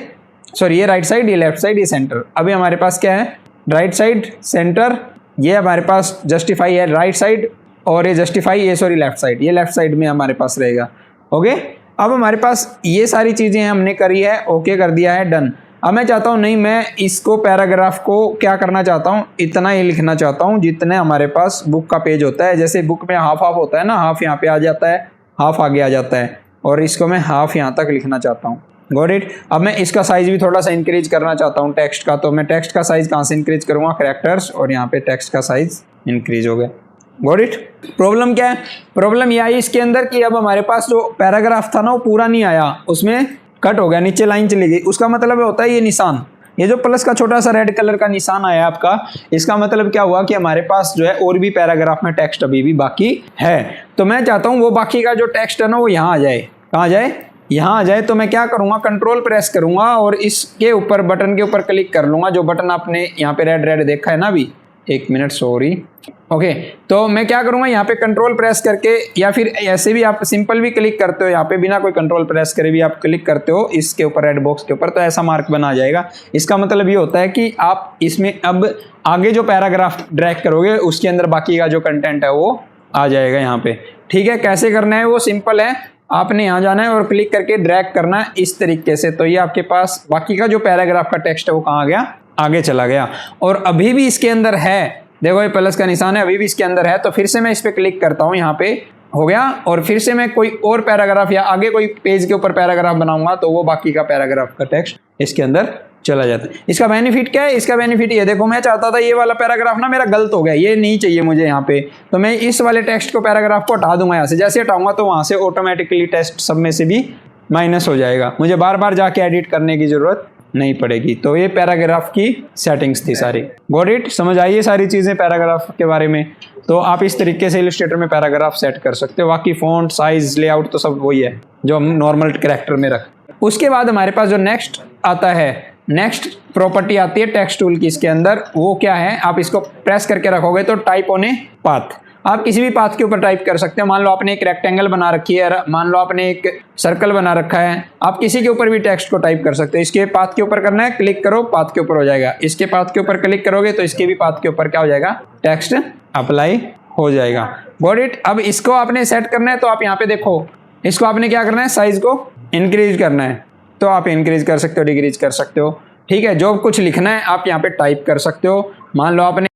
सॉरी ये राइट साइड, ये लेफ्ट साइड, ये सेंटर। अभी हमारे पास क्या है, राइट साइड सेंटर, ये हमारे पास जस्टिफाई है राइट साइड, और ये जस्टिफाई ये सॉरी लेफ्ट साइड, ये लेफ्ट साइड में हमारे पास रहेगा। ओके, अब हमारे पास ये सारी चीज़ें हमने करी है, ओके कर दिया है, डन। अब मैं चाहता हूँ नहीं, मैं इसको पैराग्राफ को क्या करना चाहता हूँ, इतना ही लिखना चाहता हूँ जितने हमारे पास बुक का पेज होता है। जैसे बुक में हाफ हाफ होता है ना, हाफ यहाँ पे आ जाता है, हाफ आगे आ जाता है, और इसको मैं हाफ यहाँ तक लिखना चाहता हूँ। Got it. अब मैं इसका साइज भी थोड़ा सा इंक्रीज करना चाहता हूँ टेक्स्ट का, तो मैं टेक्स्ट का साइज कहाँ से इंक्रीज करूँगा, कैरेक्टर्स, और यहाँ पे टेक्स्ट का साइज इंक्रीज हो गया। Got it. प्रॉब्लम क्या है, प्रॉब्लम ये आई इसके अंदर कि अब हमारे पास जो पैराग्राफ था ना वो पूरा नहीं आया, उसमें कट हो गया, नीचे लाइन चली गई। उसका मतलब होता है ये निशान, ये जो प्लस का छोटा सा रेड कलर का निशान आया आपका, इसका मतलब क्या हुआ कि हमारे पास जो है और भी पैराग्राफ में टेक्स्ट अभी भी बाकी है। तो मैं चाहता हूँ वो बाकी का जो टेक्स्ट है ना वो यहाँ आ जाए। कहाँ आ जाए, यहाँ आ जाए। तो मैं क्या करूँगा, कंट्रोल प्रेस करूँगा और इसके ऊपर बटन के ऊपर क्लिक कर लूँगा, जो बटन आपने यहाँ पे रेड रेड देखा है ना अभी, एक मिनट सॉरी। ओके, तो मैं क्या करूँगा, यहाँ पे कंट्रोल प्रेस करके, या फिर ऐसे भी आप सिंपल भी क्लिक करते हो, यहाँ पे बिना कोई कंट्रोल प्रेस करे भी आप क्लिक करते हो इसके ऊपर रेड बॉक्स के ऊपर, तो ऐसा मार्क बना जाएगा। इसका मतलब ये होता है कि आप इसमें अब आगे जो पैराग्राफ ड्रैग करोगे उसके अंदर बाकी का जो कंटेंट है वो आ जाएगा यहाँ पे। ठीक है, कैसे करना है वो सिंपल है, आपने यहाँ जाना है और क्लिक करके ड्रैग करना है इस तरीके से। तो ये आपके पास बाकी का जो पैराग्राफ का टेक्स्ट है वो कहाँ आ गया, आगे चला गया। और अभी भी इसके अंदर है, देखो ये प्लस का निशान है, अभी भी इसके अंदर है। तो फिर से मैं इस पर क्लिक करता हूँ, यहाँ पे हो गया, और फिर से मैं कोई और पैराग्राफ या आगे कोई पेज के ऊपर पैराग्राफ बनाऊंगा तो वो बाकी का पैराग्राफ का टेक्स्ट इसके अंदर चला जाता है। इसका बेनिफिट क्या है, इसका बेनिफिट ये देखो, मैं चाहता था ये वाला पैराग्राफ ना मेरा गलत हो गया, ये नहीं चाहिए मुझे यहाँ पे, तो मैं इस वाले टेक्स्ट को पैराग्राफ को हटा दूंगा यहाँ से। जैसे हटाऊंगा तो वहाँ से ऑटोमेटिकली टेक्स्ट सब में से भी माइनस हो जाएगा, मुझे बार बार जाके एडिट करने की जरूरत नहीं पड़ेगी। तो ये पैराग्राफ की सेटिंग्स थी सारी। Got it? समझ आई ये सारी चीज़ें पैराग्राफ के बारे में। तो आप इस तरीके से इलस्ट्रेटर में पैराग्राफ सेट कर सकते हो। बाकी फॉन्ट साइज लेआउट तो सब वही है जो हम नॉर्मल कैरेक्टर में रख। उसके बाद हमारे पास जो नेक्स्ट आता है, नेक्स्ट प्रॉपर्टी आती है टेक्स्ट टूल की। इसके अंदर वो क्या है, आप इसको प्रेस करके रखोगे तो टाइप ऑन ए पाथ। आप किसी भी पाथ के ऊपर टाइप कर सकते हो। मान लो आपने एक रेक्टेंगल बना रखी है, मान लो आपने एक सर्कल बना रखा है, आप किसी के ऊपर भी टेक्स्ट को टाइप कर सकते हो। इसके पाथ के ऊपर करना है, क्लिक करो, पाथ के ऊपर हो जाएगा। इसके पाथ के ऊपर क्लिक करोगे तो इसके भी पाथ के ऊपर क्या हो जाएगा, टेक्स्ट अप्लाई हो जाएगा। Got it? अब इसको आपने सेट करना है तो आप यहाँ पे देखो, इसको आपने क्या करना है, साइज को इंक्रीज करना है तो आप इंक्रीज कर सकते हो, डिक्रीज कर सकते हो। ठीक है, जो कुछ लिखना है आप यहाँ पे टाइप कर सकते हो। मान लो आपने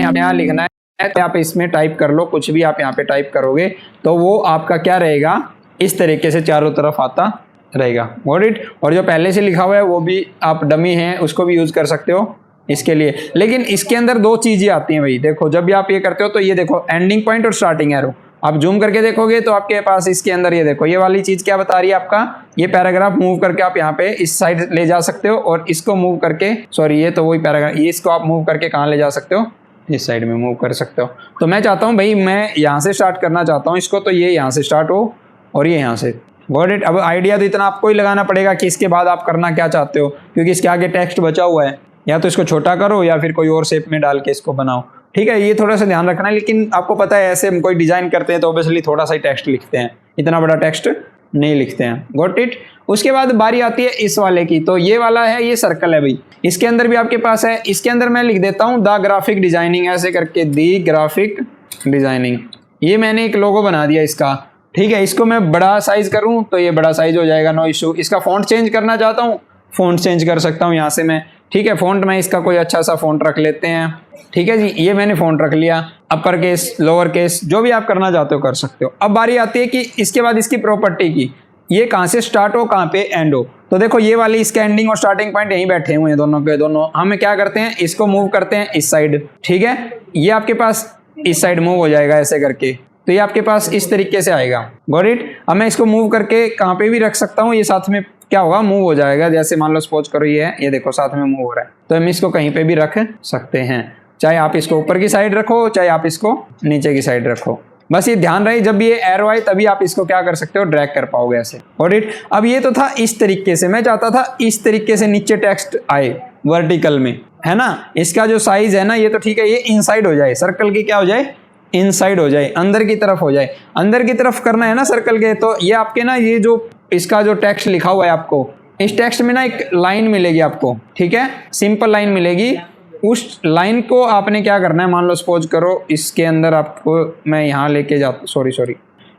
यहाँ लिखना है तो आप इसमें टाइप कर लो, कुछ भी आप यहाँ पे टाइप करोगे तो वो आपका क्या रहेगा, इस तरीके से चारों तरफ आता रहेगा। Got it? और जो पहले से लिखा हुआ है वो भी आप डमी है उसको भी यूज कर सकते हो इसके लिए। लेकिन इसके अंदर दो चीजें आती हैं भाई। देखो जब भी आप ये करते हो तो ये देखो एंडिंग पॉइंट और स्टार्टिंग एरो, आप जूम करके देखोगे तो आपके पास इसके अंदर ये देखो, ये वाली चीज क्या बता रही है आपका, ये पैराग्राफ मूव करके आप यहाँ पे इस साइड ले जा सकते हो और इसको मूव करके, सॉरी ये तो वही पैराग्राफ, ये इसको आप मूव करके कहाँ ले जा सकते हो, इस साइड में मूव कर सकते हो। तो मैं चाहता हूँ भाई मैं यहाँ से स्टार्ट करना चाहता हूँ इसको, तो ये यहाँ से स्टार्ट हो और ये यहाँ से। Got it? अब आइडिया तो इतना आपको ही लगाना पड़ेगा कि इसके बाद आप करना क्या चाहते हो, क्योंकि इसके आगे टेक्स्ट बचा हुआ है। या तो इसको छोटा करो या फिर कोई और शेप में डाल के इसको बनाओ। ठीक है, ये थोड़ा सा ध्यान रखना है। लेकिन आपको पता है ऐसे हम कोई डिजाइन करते हैं तो ऑब्वियसली थोड़ा सा ही टेक्स्ट लिखते हैं, इतना बड़ा टेक्स्ट नहीं लिखते हैं। Got it? उसके बाद बारी आती है इस वाले की। तो ये वाला है, ये सर्कल है भाई, इसके अंदर भी आपके पास है। इसके अंदर मैं लिख देता हूँ द ग्राफिक डिजाइनिंग, ऐसे करके दी ग्राफिक डिजाइनिंग। ये मैंने एक लोगो बना दिया इसका। ठीक है, इसको मैं बड़ा साइज करूँ तो ये बड़ा साइज हो जाएगा, नो इशू। इसका फॉन्ट चेंज करना चाहता हूँ, फॉन्ट चेंज कर सकता हूँ यहाँ से मैं। ठीक है, फॉन्ट में इसका कोई अच्छा सा फॉन्ट रख लेते हैं। ठीक है जी, ये मैंने फॉन्ट रख लिया, अपर केस लोअर केस जो भी आप करना चाहते हो कर सकते हो। अब बारी आती है कि इसके बाद इसकी प्रॉपर्टी की, ये कहाँ से स्टार्ट हो कहाँ पे एंड हो। तो देखो ये वाली इसका एंडिंग और स्टार्टिंग पॉइंट यहीं बैठे हुए हैं दोनों के दोनों। हम क्या करते हैं, इसको मूव करते हैं इस साइड। ठीक है, ये आपके पास इस साइड मूव हो जाएगा ऐसे करके, तो ये आपके पास इस तरीके से आएगा। Got it? अब मैं इसको मूव करके कहाँ पे भी रख सकता हूँ, ये साथ में क्या होगा, मूव हो जाएगा। जैसे मान लो सपोज करो ये है, ये देखो साथ में मूव हो रहा है, तो हम इसको कहीं पे भी रख सकते हैं। चाहे आप इसको ऊपर की साइड रखो, चाहे आप इसको नीचे की साइड रखो। बस ये ध्यान रहे जब ये एरो आए तभी आप इसको क्या कर सकते हो, ड्रैग कर पाओगे ऐसे। Got it? अब ये तो था इस तरीके से, मैं चाहता था इस तरीके से नीचे टेक्स्ट आए वर्टिकल में, है ना। इसका जो साइज है ना ये तो ठीक है, ये इनसाइड हो जाए, सर्कल की क्या हो जाए, इनसाइड हो जाए, अंदर की तरफ हो जाए। अंदर की तरफ करना है ना सर्कल के, तो ये आपके ना ये जो इसका जो टेक्स्ट लिखा हुआ है आपको, इस टेक्स्ट में ना एक लाइन मिलेगी आपको। ठीक है, सिंपल लाइन मिलेगी। उस लाइन को आपने क्या करना है, मान लो सपोज करो इसके अंदर आपको मैं यहाँ लेके जाता, सॉरी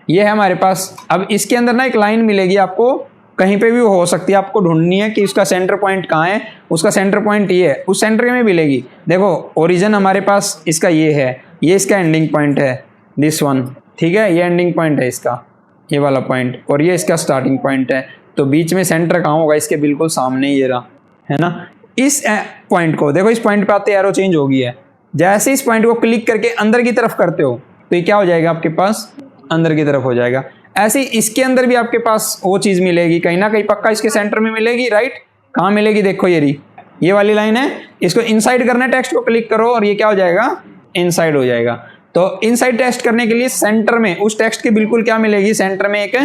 ये है हमारे पास। अब इसके अंदर ना एक लाइन मिलेगी आपको, कहीं पे भी हो सकती है, आपको ढूंढनी है कि उसका सेंटर पॉइंट कहाँ है। उसका सेंटर पॉइंट ये है, उस सेंटर में मिलेगी। देखो ओरिजिन हमारे पास इसका ये है, ये इसका एंडिंग पॉइंट है, दिस वन। ठीक है, ये एंडिंग पॉइंट है इसका, ये वाला पॉइंट, और ये इसका स्टार्टिंग पॉइंट है। तो बीच में सेंटर कहाँ होगा, इसके बिल्कुल सामने ये रहा, है ना। इस पॉइंट को देखो, इस पॉइंट पे आते एरो चेंज हो गई है। जैसे इस पॉइंट को क्लिक करके अंदर की तरफ करते हो तो ये क्या हो जाएगा आपके पास, अंदर की तरफ हो जाएगा। ऐसे इसके अंदर भी आपके पास वो चीज मिलेगी, कहीं ना कहीं पक्का इसके सेंटर में मिलेगी। राइट, कहाँ मिलेगी, देखो ये रही, ये वाली लाइन है। इसको इनसाइड करना है, टेक्स्ट को क्लिक करो और ये क्या हो जाएगा, इनसाइड हो जाएगा। तो इनसाइड टेक्स्ट करने के लिए सेंटर में, उस टेक्स्ट के बिल्कुल क्या मिलेगी, सेंटर में एक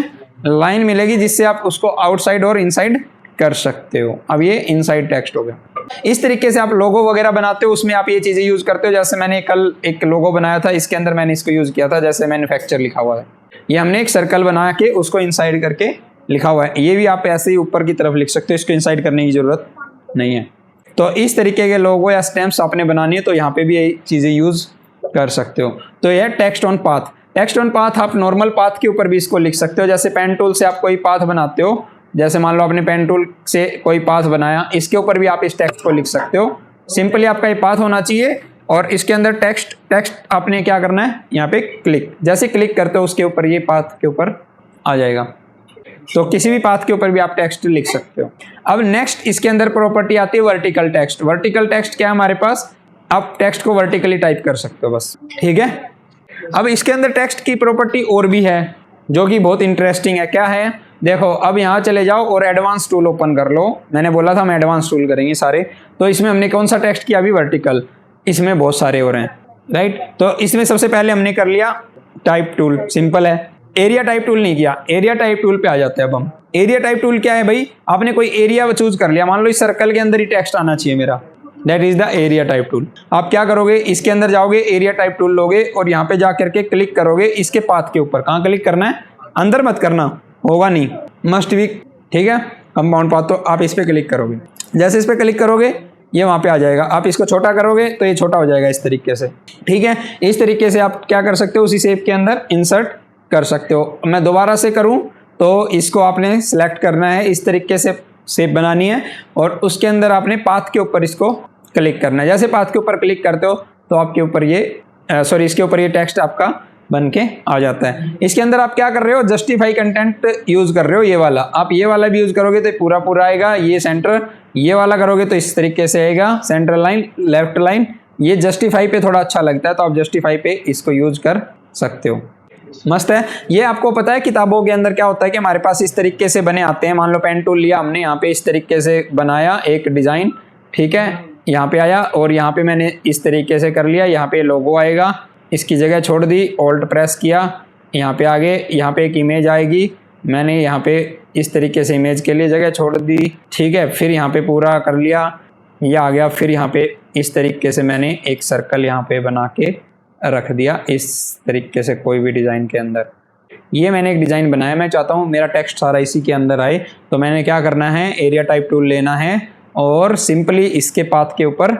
लाइन मिलेगी जिससे आप उसको आउटसाइड और इनसाइड कर सकते हो। अब ये इनसाइड टेक्स्ट हो गया। इस तरीके से आप लोगो वगैरह बनाते हो, उसमें आप ये चीजें यूज करते हो। जैसे मैंने कल एक लोगो बनाया था, इसके अंदर मैंने इसको यूज किया था, जैसे मैन्युफैक्चर लिखा हुआ है, ये हमने एक सर्कल बना के उसको इनसाइड करके लिखा हुआ है। ये भी आप ऐसे ही ऊपर की तरफ लिख सकते हो, इसको इनसाइड करने की जरूरत नहीं है। तो इस तरीके के लोगो या स्टैम्प्स आपने बनानी है तो यहाँ पे भी ये चीजें यूज कर सकते हो। तो यह text on path. Text on path आप नॉर्मल पाथ के ऊपर भी इसको लिख सकते हो। जैसे पेन टूल से आप कोई पाथ बनाते हो, जैसे मान लो आपने पेन टूल से कोई पाथ बनाया, इसके ऊपर भी आप इस टेक्स्ट को लिख सकते हो। सिंपली आपका ये पाथ होना चाहिए और इसके अंदर टेक्स्ट आपने क्या करना है, यहाँ पे क्लिक, जैसे क्लिक करते हो उसके ऊपर ये पाथ के ऊपर आ जाएगा। तो किसी भी पाथ के ऊपर भी आप टेक्स्ट लिख सकते हो। अब नेक्स्ट इसके अंदर प्रॉपर्टी आती है वर्टिकल टेक्स्ट। वर्टिकल टेक्स्ट क्या है हमारे पास, आप टेक्स्ट को वर्टिकली टाइप कर सकते हो बस। ठीक है, अब इसके अंदर टेक्स्ट की प्रॉपर्टी और भी है जो कि बहुत इंटरेस्टिंग है। क्या है, देखो अब यहाँ चले जाओ और एडवांस टूल ओपन कर लो। मैंने बोला था हम एडवांस टूल करेंगे सारे, तो इसमें हमने कौन सा टेक्स्ट किया अभी, वर्टिकल। इसमें बहुत सारे हो रहे हैं, राइट। तो इसमें सबसे पहले हमने कर लिया टाइप टूल, सिंपल है। एरिया टाइप टूल नहीं किया, एरिया टाइप टूल पे आ जाते हैं अब हम। एरिया टाइप टूल क्या है भाई, आपने कोई एरिया चूज कर लिया, मान लो इस सर्कल के अंदर ही टेक्स्ट आना चाहिए मेरा, that is the area type tool. आप क्या करोगे, इसके अंदर जाओगे, एरिया टाइप टूल लोगे और यहाँ पे जाकर के क्लिक करोगे इसके पाथ के ऊपर। कहाँ क्लिक करना है, अंदर मत करना, होगा नहीं, मस्ट बी, ठीक है, कंपाउंड पाथ। तो आप इस पे क्लिक करोगे, जैसे इस पे क्लिक करोगे ये वहां पे आ जाएगा। आप इसको छोटा करोगे तो ये छोटा हो जाएगा इस तरीके से, ठीक है। इस तरीके से आप क्या कर सकते हो, उसी शेप के अंदर इंसर्ट कर सकते हो। मैं दोबारा से करूं तो इसको आपने सिलेक्ट करना है, इस तरीके से शेप बनानी है और उसके अंदर आपने पाथ के ऊपर इसको क्लिक करना है। जैसे पाथ के ऊपर क्लिक करते हो तो आपके ऊपर ये इसके ऊपर ये टेक्स्ट आपका बन के आ जाता है। इसके अंदर आप क्या कर रहे हो, जस्टिफाई कंटेंट यूज कर रहे हो, ये वाला। आप ये वाला भी यूज करोगे तो पूरा पूरा आएगा, ये सेंटर, ये वाला करोगे तो इस तरीके से आएगा, सेंटर लाइन, लेफ्ट लाइन। ये जस्टिफाई पे थोड़ा अच्छा लगता है तो आप जस्टिफाई पे इसको यूज कर सकते हो, मस्त है। ये आपको पता है किताबों के अंदर क्या होता है कि हमारे पास इस तरीके से बने आते हैं। मान लो पेन टूल लिया हमने, यहाँ पे इस तरीके से बनाया एक डिजाइन, ठीक है, यहाँ पे आया और यहाँ पे मैंने इस तरीके से कर लिया। यहाँ पे लोगो आएगा, इसकी जगह छोड़ दी, ऑल्ट प्रेस किया, यहाँ पे आगे, यहाँ पे एक इमेज आएगी, मैंने यहाँ पे इस तरीके से इमेज के लिए जगह छोड़ दी, ठीक है। फिर यहाँ पे पूरा कर लिया, ये आ गया। फिर यहाँ पे इस तरीके से मैंने एक सर्कल यहाँ पे बना के रख दिया, इस तरीके से कोई भी डिज़ाइन के अंदर। ये मैंने एक डिज़ाइन बनाया, मैं चाहता हूँ मेरा टेक्स्ट सारा इसी के अंदर आए, तो मैंने क्या करना है, एरिया टाइप टूल लेना है और सिंपली इसके पाथ के ऊपर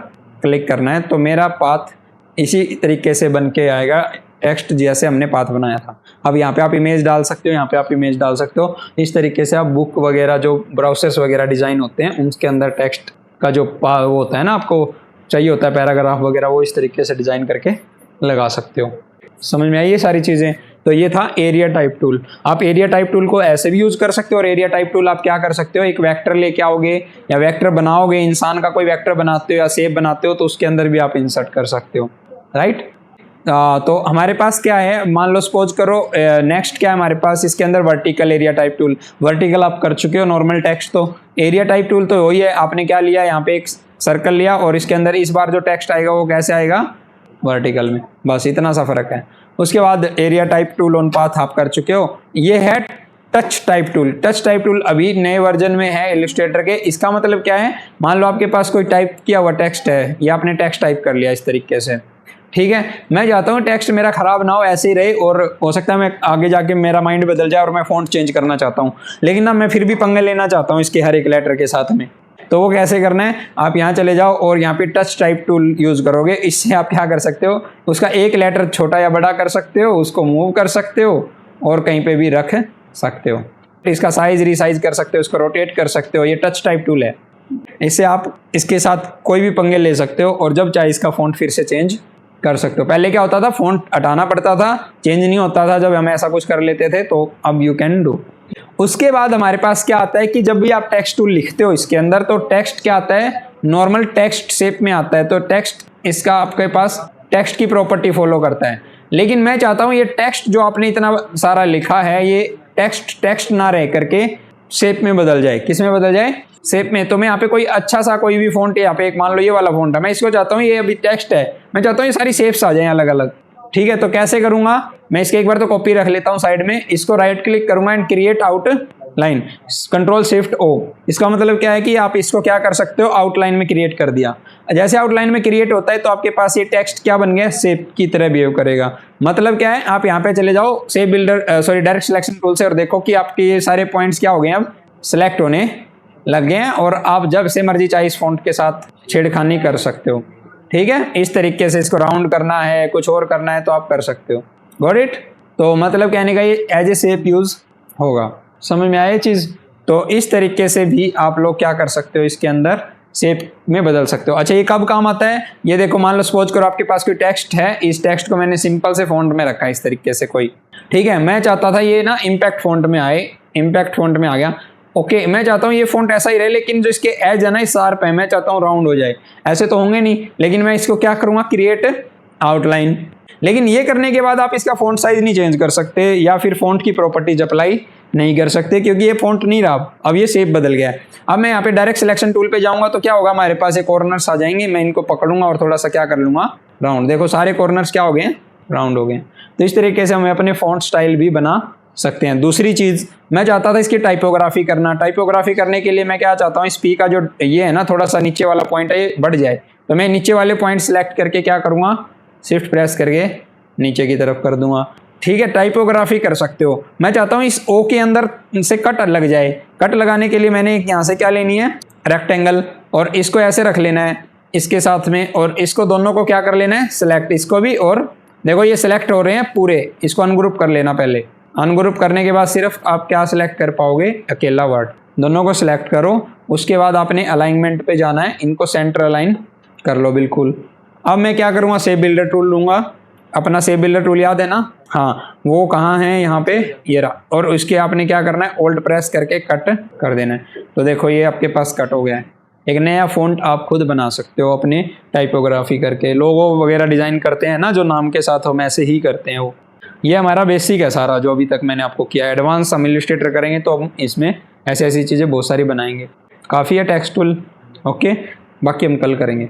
क्लिक करना है। तो मेरा पाथ इसी तरीके से बन के आएगा, टेक्स्ट जैसे हमने पाथ बनाया था। अब यहाँ पे आप इमेज डाल सकते हो, यहाँ पे आप इमेज डाल सकते हो। इस तरीके से आप बुक वगैरह, जो ब्राउजर्स वगैरह डिज़ाइन होते हैं उनके अंदर टेक्स्ट का जो वो होता है ना, आपको चाहिए होता है पैराग्राफ वगैरह, वो इस तरीके से डिज़ाइन करके लगा सकते हो। समझ में आई ये सारी चीज़ें। तो ये था एरिया टाइप टूल। आप एरिया टाइप टूल को ऐसे भी यूज़ कर सकते हो और एरिया टाइप टूल आप क्या कर सकते हो, एक वेक्टर लेके आओगे या वेक्टर बनाओगे, इंसान का कोई वेक्टर बनाते हो या शेप बनाते हो तो उसके अंदर भी आप इंसर्ट कर सकते हो, राइट। तो हमारे पास क्या है, मान लो सपोज करो नेक्स्ट क्या है हमारे पास इसके अंदर, vertical area type tool. Vertical आप कर चुके हो, नॉर्मल टेक्स्ट। तो एरिया टाइप टूल तो वही है, आपने क्या लिया, यहाँ पे एक सर्कल लिया और इसके अंदर इस बार जो टेक्स्ट आएगा वो कैसे आएगा, वर्टिकल में, बस इतना सा फर्क है। उसके बाद area type tool on path आप कर चुके हो। ये है touch type tool. Touch type tool अभी नए वर्जन में है इलस्ट्रेटर के। इसका मतलब क्या है, मान लो आपके पास कोई टाइप किया हुआ टेक्स्ट है, या आपने टेक्स्ट टाइप कर लिया इस तरीके से, ठीक है। मैं चाहता हूँ टेक्स्ट मेरा खराब ना हो, ऐसे ही रहे, और हो सकता है मैं आगे जाके मेरा माइंड बदल जाए और मैं फ़ॉन्ट चेंज करना चाहता हूँ, लेकिन ना मैं फिर भी पंगे लेना चाहता हूँ इसके हर एक लेटर के साथ में। तो वो कैसे करना है, आप यहाँ चले जाओ और यहाँ पे टच टाइप टूल यूज़ करोगे। इससे आप क्या कर सकते हो, उसका एक लेटर छोटा या बड़ा कर सकते हो, उसको मूव कर सकते हो और कहीं पे भी रख सकते हो। इसका साइज रिसाइज कर सकते हो, उसको रोटेट कर सकते हो। ये टच टाइप टूल है, इससे आप इसके साथ कोई भी पंगे ले सकते हो और जब चाहे इसका फ़ॉन्ट फिर से चेंज कर सकते हो। पहले क्या होता था, फ़ॉन्ट हटाना पड़ता था, चेंज नहीं होता था जब हम ऐसा कुछ कर लेते थे, तो अब यू कैन डू। उसके बाद हमारे पास क्या आता है कि जब भी आप टेक्स्ट टूल लिखते हो इसके अंदर, तो टेक्स्ट क्या आता है, नॉर्मल टेक्स्ट शेप में आता है। तो टेक्स्ट इसका आपके पास टेक्स्ट की प्रॉपर्टी फॉलो करता है। लेकिन मैं चाहता हूँ ये टेक्स्ट जो आपने इतना सारा लिखा है, ये टेक्स्ट ना रह करके शेप में बदल जाए। किस में बदल जाए, शेप में। तो मैं यहाँ पे कोई अच्छा सा कोई भी फ़ॉन्ट है, यहाँ पे एक मान लो ये वाला फ़ॉन्ट है, मैं इसको चाहता हूँ, ये अभी टेक्स्ट है, मैं चाहता हूँ ये सारी शेप्स आ जाएं अलग अलग, ठीक है। तो कैसे करूँगा, मैं इसके एक बार तो कॉपी रख लेता हूँ साइड में, इसको राइट क्लिक करूँगा and create outline, control shift O. इसका मतलब क्या है कि आप इसको क्या कर सकते हो, आउटलाइन में क्रिएट कर दिया। जैसे आउटलाइन में क्रिएट होता है तो आपके पास ये टेक्स्ट क्या बन गया, शेप की तरह बिहेव करेगा। मतलब क्या है, आप यहाँ पे चले जाओ shape builder direct selection tool से और देखो कि आपके ये सारे पॉइंट्स क्या हो गए, अब सिलेक्ट होने लग गए हैं और आप जब से मर्जी चाहे इस फॉन्ट के साथ छेड़खानी कर सकते हो, ठीक है। इस तरीके से इसको राउंड करना है, कुछ और करना है तो आप कर सकते हो। Got it. तो मतलब कहने का ये एज ए शेप यूज होगा। समझ में आया ये चीज़। तो इस तरीके से भी आप लोग क्या कर सकते हो, इसके अंदर शेप में बदल सकते हो। अच्छा, ये कब काम आता है, ये देखो, मान लो सपोज करो आपके पास कोई टेक्स्ट है, इस टेक्स्ट को मैंने सिंपल से फॉन्ट में रखा है इस तरीके से कोई, ठीक है। मैं चाहता था ये ना इम्पैक्ट फॉन्ट में आए, इम्पैक्ट फॉन्ट में आ गया, ओके। मैं चाहता हूँ ये फॉन्ट ऐसा ही रहे, लेकिन जो इसके एज है ना, शार्प है, मैं चाहता हूँ राउंड हो जाए। ऐसे तो होंगे नहीं, लेकिन मैं इसको क्या करूँगा, क्रिएट आउटलाइन। लेकिन ये करने के बाद आप इसका फॉन्ट साइज नहीं चेंज कर सकते, या फिर फॉन्ट की प्रॉपर्टीज अप्लाई नहीं कर सकते क्योंकि ये फॉन्ट नहीं रहा, अब ये शेप बदल गया है। अब मैं यहाँ पे डायरेक्ट सिलेक्शन टूल पे जाऊंगा तो क्या होगा, हमारे पास ये कॉर्नर्स आ जाएंगे, मैं इनको पकड़ूंगा और थोड़ा सा क्या कर लूंगा, राउंड। देखो सारे कॉर्नर्स क्या हो गए, राउंड हो गए। तो इस तरीके से हमें अपने फॉन्ट स्टाइल भी बना सकते हैं। दूसरी चीज मैं चाहता था इसकी टाइपोग्राफी करना। टाइपोग्राफी करने के लिए मैं क्या चाहता हूँ, इस पी का जो ये है ना थोड़ा सा नीचे वाला पॉइंट है ये बढ़ जाए, तो मैं नीचे वाले पॉइंट सेलेक्ट करके क्या करूँगा, शिफ्ट प्रेस करके नीचे की तरफ कर दूंगा। ठीक है, टाइपोग्राफी कर सकते हो। मैं चाहता हूँ इस ओ के अंदर से कट लग जाए। कट लगाने के लिए मैंने यहाँ से क्या लेनी है, रेक्टेंगल, और इसको ऐसे रख लेना है इसके साथ में, और इसको दोनों को क्या कर लेना है, सिलेक्ट, इसको भी। और देखो ये सिलेक्ट हो रहे हैं पूरे, इसको अनग्रुप कर लेना पहले। अनग्रुप करने के बाद सिर्फ आप क्या सिलेक्ट कर पाओगे, अकेला वर्ड। दोनों को सिलेक्ट करो, उसके बाद आपने अलाइनमेंट पे जाना है, इनको सेंटर अलाइन कर लो बिल्कुल। अब मैं क्या करूँगा, शेप बिल्डर टूल लूँगा। अपना शेप बिल्डर टूल याद है ना, हाँ वो कहाँ है, यहाँ पे ये रहा। और उसके आपने क्या करना है, ओल्ड प्रेस करके कट कर देना है। तो देखो ये आपके पास कट हो गया है। एक नया फ़ॉन्ट आप खुद बना सकते हो अपने टाइपोग्राफी करके। लोगो वगैरह डिज़ाइन करते हैं ना जो नाम के साथ हम ऐसे ही करते हैं वो। ये हमारा बेसिक है सारा जो अभी तक मैंने आपको किया। एडवांस हम इलस्ट्रेटर करेंगे तो हम इसमें ऐसी ऐसी चीज़ें बहुत सारी बनाएंगे। काफ़ी है टेक्स्ट टूल, ओके, बाकी हम कल करेंगे।